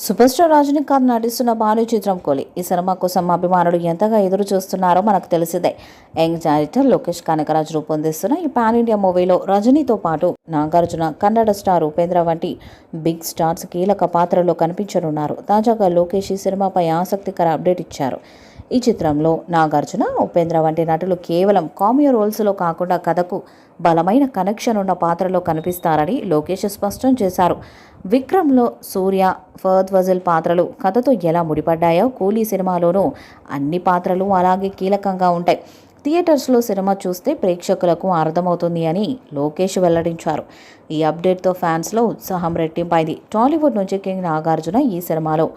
Super star Rajinikanth నటిస్తున్న భారీ చిత్రం కూలీ. ఈ సినిమా కోసం అభిమానులు ఎంతగా ఎదురు చూస్తున్నారో మనకు తెలిసిందే. యంగ్ డైరెక్టర్ లోకేష్ కనకరాజ్ రూపొందిస్తున్న ఈ పాన్ ఇండియా మూవీలో రజనీతో పాటు నాగార్జున, కన్నడ స్టార్ ఉపేంద్ర వంటి బిగ్ స్టార్స్ కీలక పాత్రలో కనిపించనున్నారు. తాజాగా లోకేష్ ఈ సినిమాపై ఆసక్తికర అప్డేట్ ఇచ్చారు. ఈ చిత్రంలో నాగార్జున, ఉపేంద్ర వంటి నటులు కేవలం కామియో రోల్స్లో కాకుండా కథకు బలమైన కనెక్షన్ ఉన్న పాత్రలో కనిపిస్తారని లోకేష్ స్పష్టం చేశారు. విక్రమ్లో సూర్య, ఫహద్ ఫజిల్ పాత్రలు కథతో ఎలా ముడిపడ్డాయో కూలీ సినిమాలోనూ అన్ని పాత్రలు అలాగే కీలకంగా ఉంటాయి. థియేటర్స్లో సినిమా చూస్తే ప్రేక్షకులకు అర్థమవుతుంది అని లోకేష్ వెల్లడించారు. ఈ అప్డేట్తో ఫ్యాన్స్లో ఉత్సాహం రెట్టింపైంది. టాలీవుడ్ నుంచి కింగ్ నాగార్జున ఈ సినిమాలో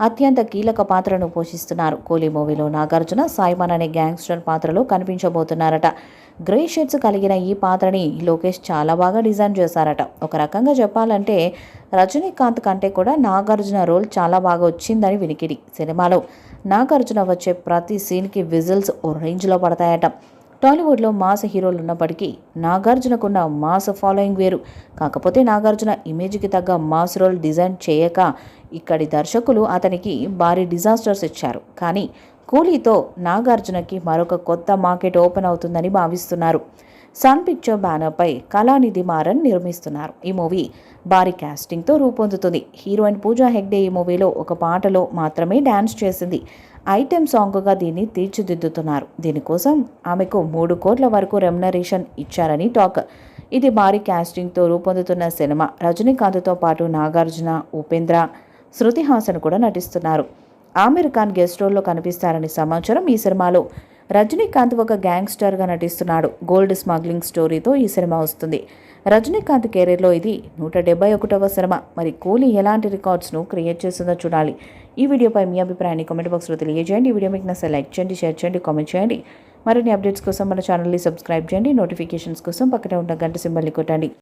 అత్యంత కీలక పాత్రను పోషిస్తున్నారు. కూలీ మూవీలో నాగార్జున సైమన్ అనే గ్యాంగ్స్టర్ పాత్రలో కనిపించబోతున్నారట. గ్రే షేడ్స్ కలిగిన ఈ పాత్రని లోకేష్ చాలా బాగా డిజైన్ చేశారట. ఒక రకంగా చెప్పాలంటే రజనీకాంత్ కంటే కూడా నాగార్జున రోల్ చాలా బాగా వచ్చిందని వినికిడి. సినిమాలో నాగార్జున వచ్చే ప్రతి సీన్కి విజిల్స్ ఓ రేంజ్లో పడతాయట. టాలీవుడ్లో మాస్ హీరోలు ఉన్నప్పటికీ నాగార్జునకున్న మాస్ ఫాలోయింగ్ వేరు. కాకపోతే నాగార్జున ఇమేజ్కి తగ్గ మాస్ రోల్ డిజైన్ చేయక ఇక్కడి దర్శకులు అతనికి భారీ డిజాస్టర్స్ ఇచ్చారు. కానీ కూలీతో నాగార్జునకి మరొక కొత్త మార్కెట్ ఓపెన్ అవుతుందని భావిస్తున్నారు. సన్ పిక్చర్ బ్యానర్పై కళానిధి మారన్ నిర్మిస్తున్నారు. ఈ మూవీ భారీ కాస్టింగ్తో రూపొందుతుంది. హీరోయిన్ పూజా హెగ్డే ఈ మూవీలో ఒక పాటలో మాత్రమే డ్యాన్స్ చేసింది. ఐటెం సాంగ్గా దీన్ని తీర్చిదిద్దుతున్నారు. దీనికోసం ఆమెకు 3 కోట్ల వరకు రెమ్యునరేషన్ ఇచ్చారని టాక్. ఇది భారీ కాస్టింగ్తో రూపొందుతున్న సినిమా. రజనీకాంత్తో పాటు నాగార్జున, ఉపేంద్ర, శృతి హాసన్ కూడా నటిస్తున్నారు. ఆమిర్ ఖాన్ గెస్ట్ రోల్లో కనిపిస్తారని సమాచారం. ఈ సినిమాలో రజనీకాంత్ ఒక గ్యాంగ్స్టర్గా నటిస్తున్నాడు. గోల్డ్ స్మగ్లింగ్ స్టోరీతో ఈ సినిమా వస్తుంది. రజనీకాంత్ కెరీర్లో ఇది 171వ సినిమా. మరి కూలీ ఎలాంటి రికార్డ్స్ను క్రియేట్ చేస్తుందో చూడాలి. ఈ వీడియోపై మీ అభిప్రాయాన్ని కామెంట్ బాక్స్లో తెలియజేయండి. ఈ వీడియో మీకు నచ్చితే లైక్ చేయండి, షేర్ చేయండి, కామెంట్ చేయండి. మరిన్ని అప్డేట్స్ కోసం మన ఛానల్ని సబ్స్క్రైబ్ చేయండి. నోటిఫికేషన్స్ కోసం పక్కనే ఉన్న గంట సింబల్ని కొట్టండి.